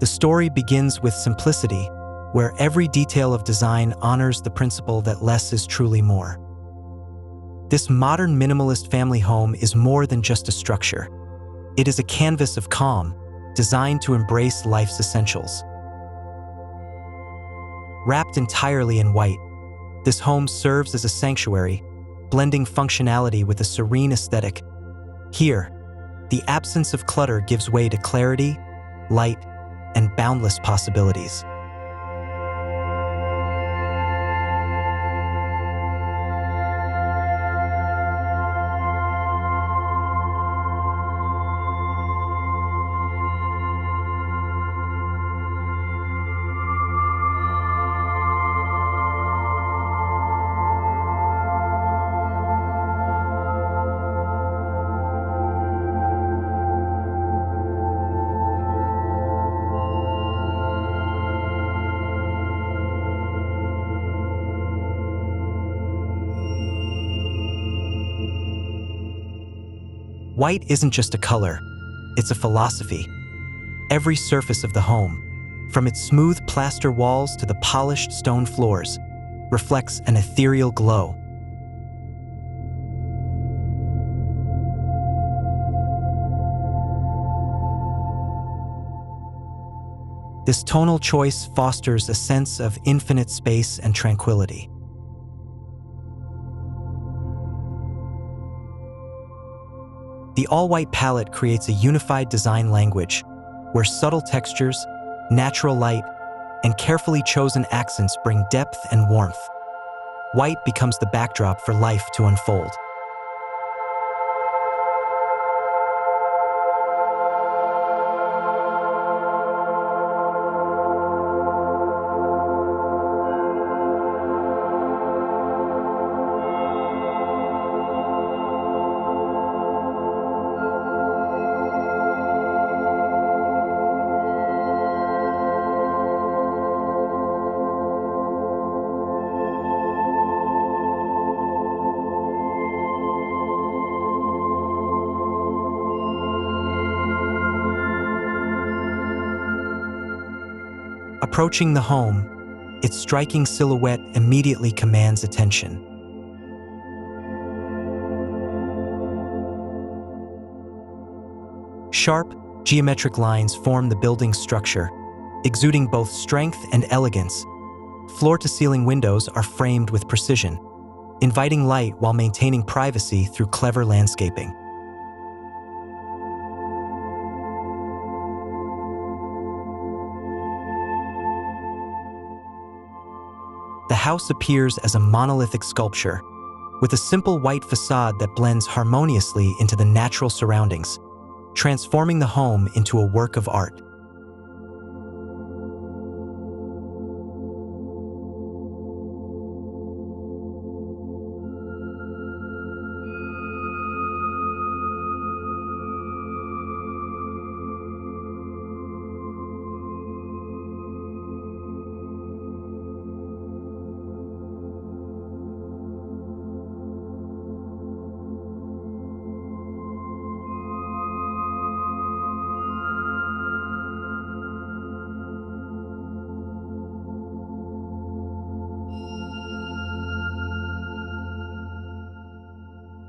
The story begins with simplicity, where every detail of design honors the principle that less is truly more. This modern minimalist family home is more than just a structure. It is a canvas of calm, designed to embrace life's essentials. Wrapped entirely in white, this home serves as a sanctuary, blending functionality with a serene aesthetic. Here, the absence of clutter gives way to clarity, light, and boundless possibilities. White isn't just a color, it's a philosophy. Every surface of the home, from its smooth plaster walls to the polished stone floors, reflects an ethereal glow. This tonal choice fosters a sense of infinite space and tranquility. The all-white palette creates a unified design language, where subtle textures, natural light, and carefully chosen accents bring depth and warmth. White becomes the backdrop for life to unfold. Approaching the home, its striking silhouette immediately commands attention. Sharp, geometric lines form the building's structure, exuding both strength and elegance. Floor-to-ceiling windows are framed with precision, inviting light while maintaining privacy through clever landscaping. The house appears as a monolithic sculpture, with a simple white facade that blends harmoniously into the natural surroundings, transforming the home into a work of art.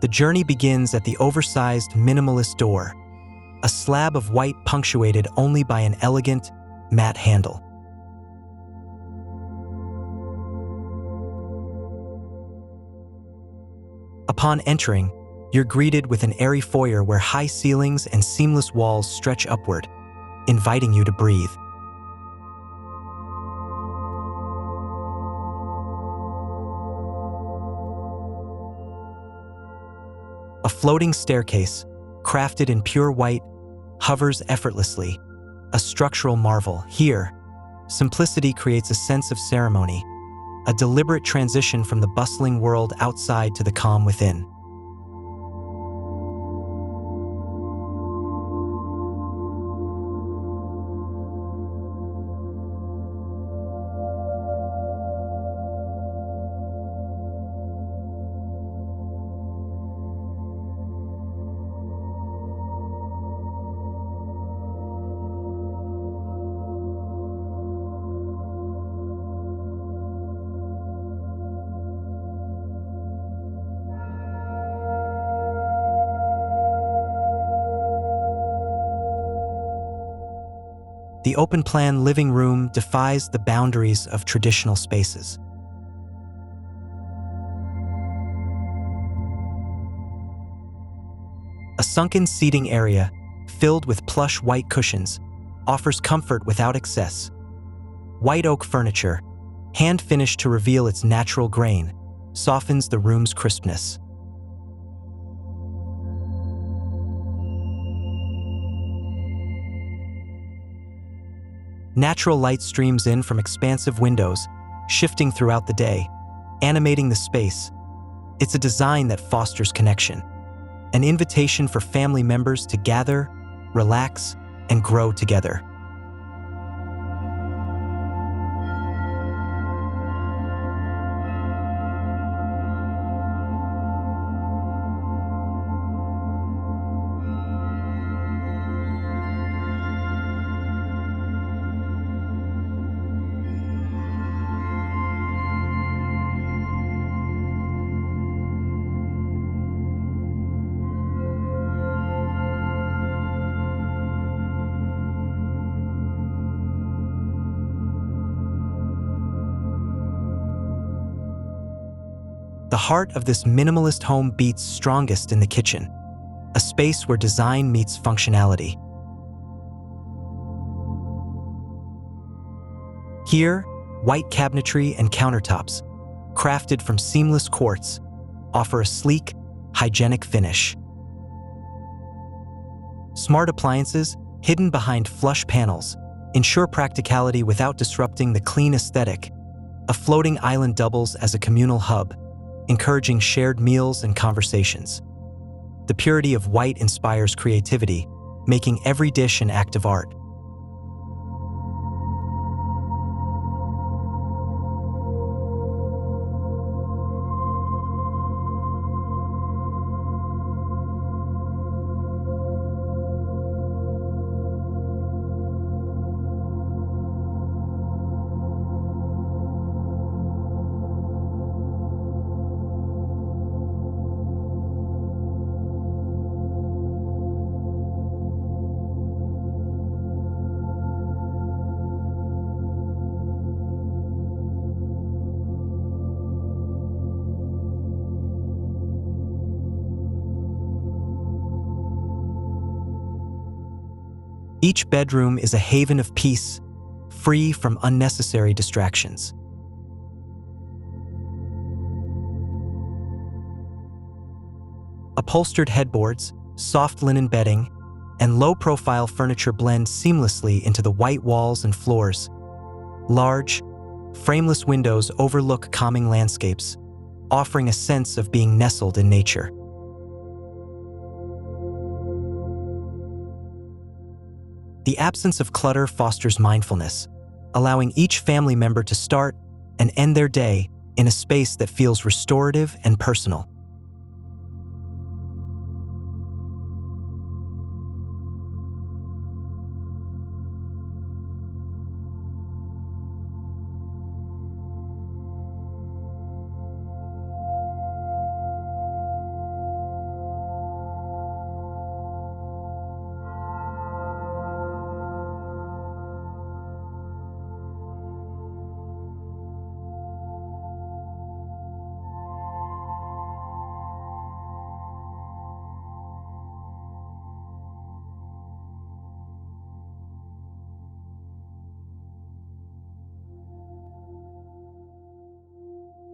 The journey begins at the oversized minimalist door, a slab of white punctuated only by an elegant, matte handle. Upon entering, you're greeted with an airy foyer where high ceilings and seamless walls stretch upward, inviting you to breathe. A floating staircase, crafted in pure white, hovers effortlessly, a structural marvel. Here, simplicity creates a sense of ceremony, a deliberate transition from the bustling world outside to the calm within. The open-plan living room defies the boundaries of traditional spaces. A sunken seating area, filled with plush white cushions, offers comfort without excess. White oak furniture, hand-finished to reveal its natural grain, softens the room's crispness. Natural light streams in from expansive windows, shifting throughout the day, animating the space. It's a design that fosters connection, an invitation for family members to gather, relax, and grow together. The heart of this minimalist home beats strongest in the kitchen, a space where design meets functionality. Here, white cabinetry and countertops, crafted from seamless quartz, offer a sleek, hygienic finish. Smart appliances, hidden behind flush panels, ensure practicality without disrupting the clean aesthetic. A floating island doubles as a communal hub, encouraging shared meals and conversations. The purity of white inspires creativity, making every dish an act of art. Each bedroom is a haven of peace, free from unnecessary distractions. Upholstered headboards, soft linen bedding, and low-profile furniture blend seamlessly into the white walls and floors. Large, frameless windows overlook calming landscapes, offering a sense of being nestled in nature. The absence of clutter fosters mindfulness, allowing each family member to start and end their day in a space that feels restorative and personal.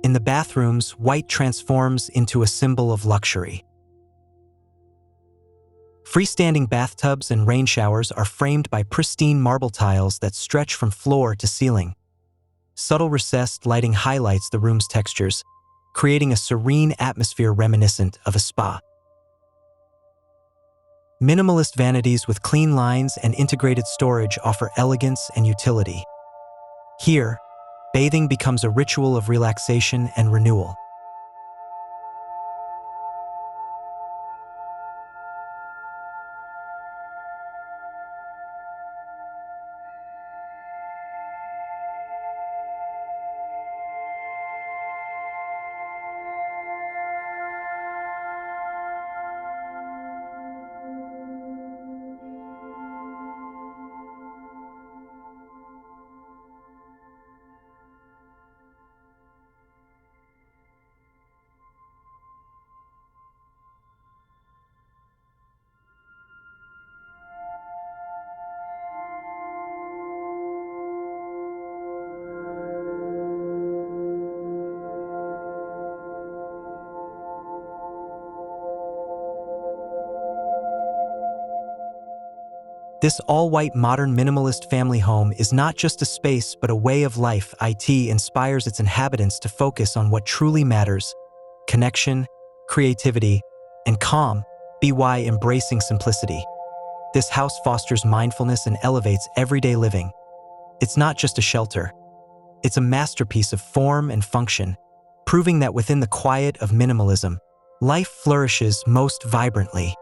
In the bathrooms, white transforms into a symbol of luxury. Freestanding bathtubs and rain showers are framed by pristine marble tiles that stretch from floor to ceiling. Subtle recessed lighting highlights the room's textures, creating a serene atmosphere reminiscent of a spa. Minimalist vanities with clean lines and integrated storage offer elegance and utility. Here, bathing becomes a ritual of relaxation and renewal. This all-white modern minimalist family home is not just a space but a way of life. It inspires its inhabitants to focus on what truly matters: connection, creativity, and calm, by embracing simplicity. This house fosters mindfulness and elevates everyday living. It's not just a shelter. It's a masterpiece of form and function, proving that within the quiet of minimalism, life flourishes most vibrantly.